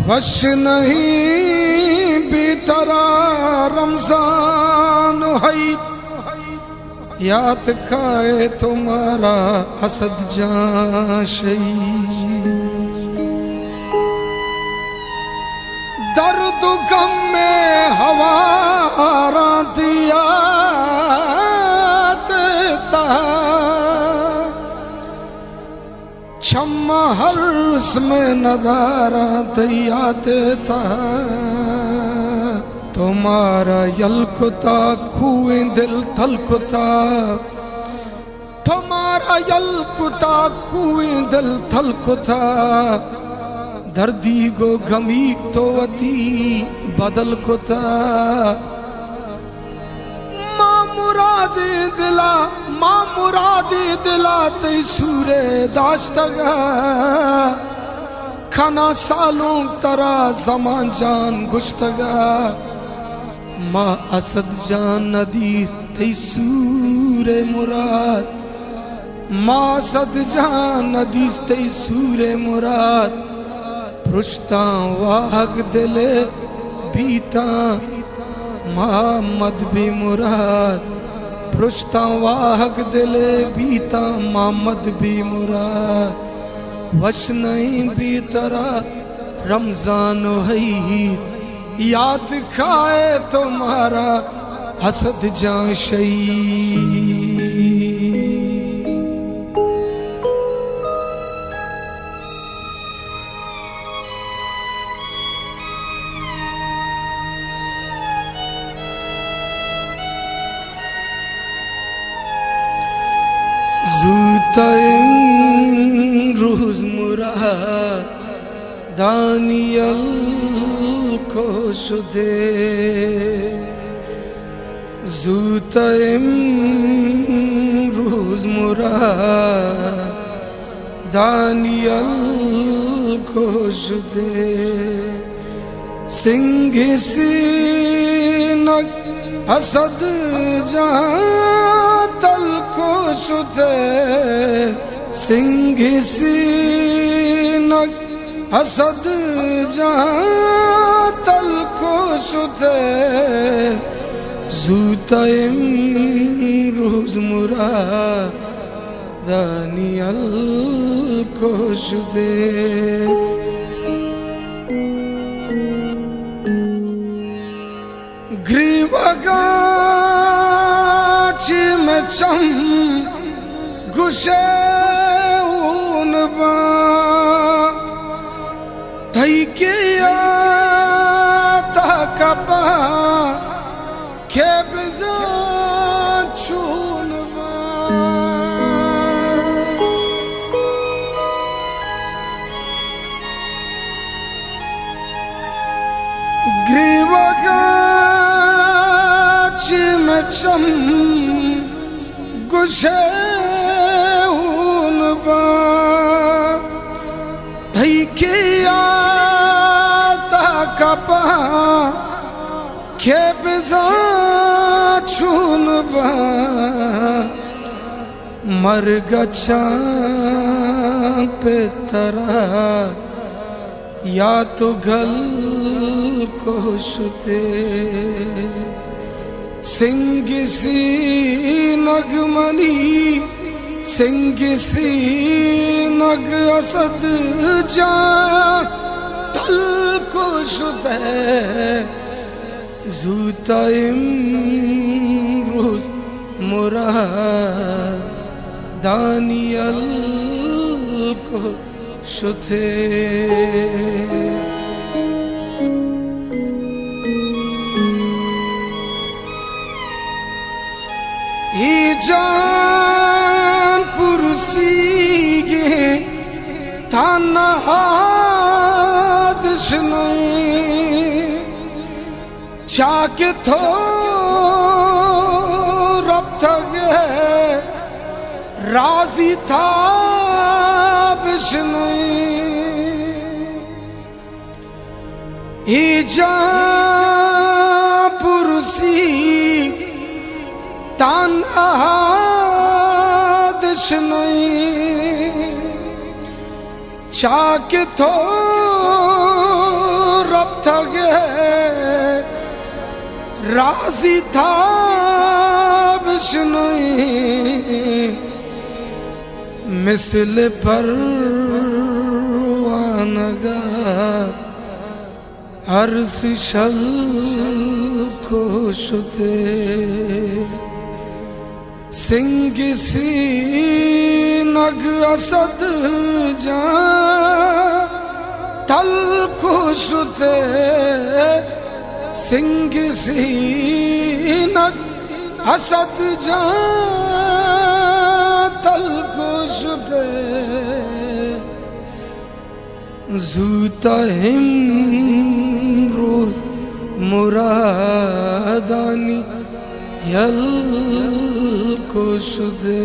वश नहीं भीतरा रमजान है, याद खाए तुम्हारा हसद जाशई। दर्द गम में हवारा दिया क्षमा हर्ष में नदारा दियात था। तुम्हारा यलकुता खुए दिल थलकुता, तुम्हारा यलकुता कुए दिल थलकुता। दर्दी गो गमी तो अति बदल कुता। माँ मुरादे दिला, माँ मुरादे दिला ते सूरे दाश्तगा। खाना सालों तरा जमान जान गुश्तगा। माँ असद जान नदीस ते सूरे मुराद। माँ असद जान नदीस ते सूरे मुराद। रुश्ता वाहक दिले बीता मोहम्मद भी मुराद। रुश्ता वाहक दिले बीता मोहम्मद भी मुराद। वश नहीं बीतरा रमजान है, याद खाए तुम्हारा हसद जाशई। रोज मुराद दानियल को शुदे। जूतम रोज मुराद दानियल को शुदे। सिंह सीनक हसद जातल को शुदे। सिंह सीनक हसद जातल को शुदे। जूतम रोज मुराद दानियल को शुदे। ग्रीवगाची में चम गुशे उनबा। थई के कपा के बिजा छूनबा। ग्रीवगा में चम गुशे उनबा। धई के आता कपा के बिजा छूनबा। मर गच्छा पे तरा या तो गल को शुते। सिंह सी नगमनी सिंह सी नग असद जा तल को शुदे। जूतम रोज मुराद दानियल को शुदे। जान पुरसीगे थाना हादश नहीं। चाके थो रब थगे राजी था बिश्नई। जान पुरसी तानादिश नहीं। चाक थो राजी था विष्णु मिसल परवानगा अर्श शल खुश थे सिंह सी नग असद जा तल खुश थे सिंह सी नग असद जा तल खुश थे जूता हिम रोज मुरादानी यल खुश थे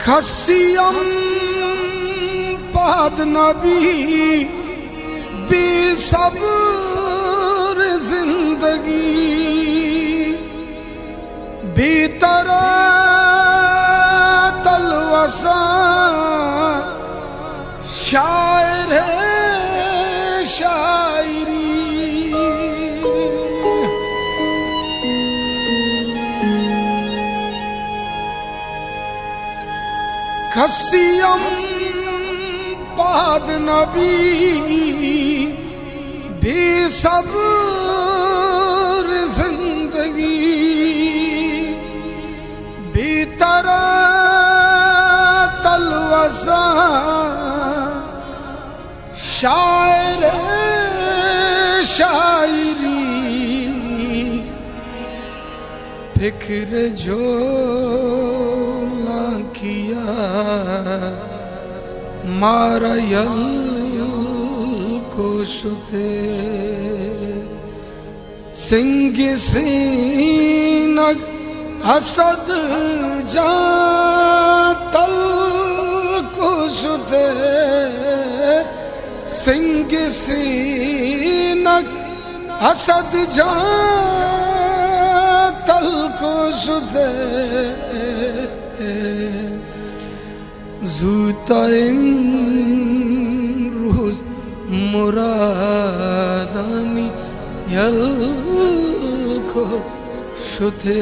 खसियम पाद नबी बेसब्र जिंदगी बेतरा तलवसा शायर है शायरी खसियम पाद नबी बेसब्र जिंदगी बेतरा तलवसा शायर शायरी फिक्र जो ना किया मारा यल खुश थे सिंह सीनग असद जा तल खुश थे सिंह सीनग असद जा तल खुश थे जूता रोज मुरादानी यल खुश थे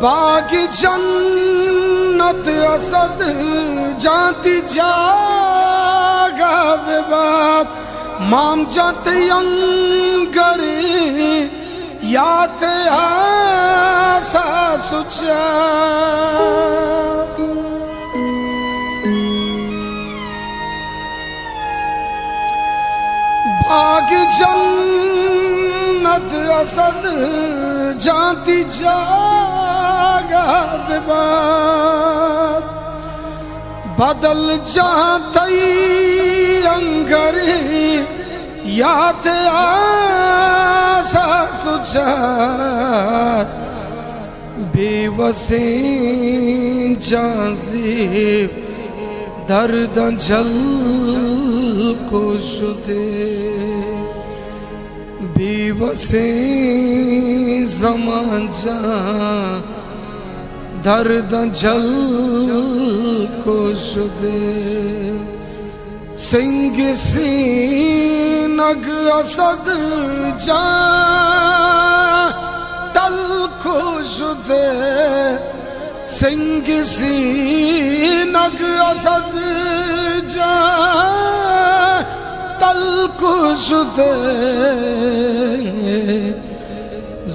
बाग जन्नत असद जाती जागा बेबाद माम जाते यंगरे याते आसा सुचा बाग जन्नत असद जाती जागा बेबाद बदल जाती अंगरे याद आसा सुजात बेवसे जाज़िब दर्द जल को शुदे बेवसे ज़मान जा दर्द जल को शुदे सिंग सीनग असद जा तल को शुदे सिंग सीनग असद जा तल को शुदे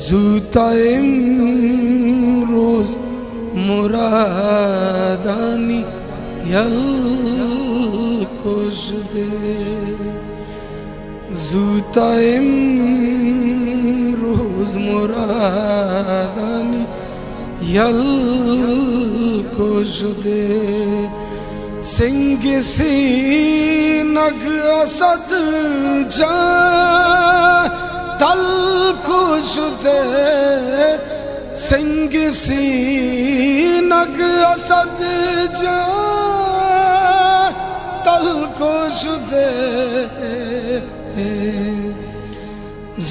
जूता रोज मुरादानी यल को शुदे जूता रोज मुरादानी यल को शुदे सिंग सीनग असद जा तल को शुते सिंग सीनग असद जा तल को शुते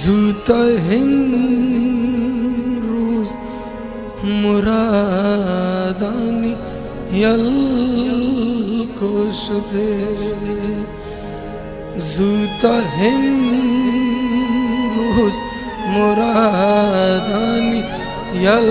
जूता रोज मुरादानी यल को शुते जूता रोज मुरादानी यल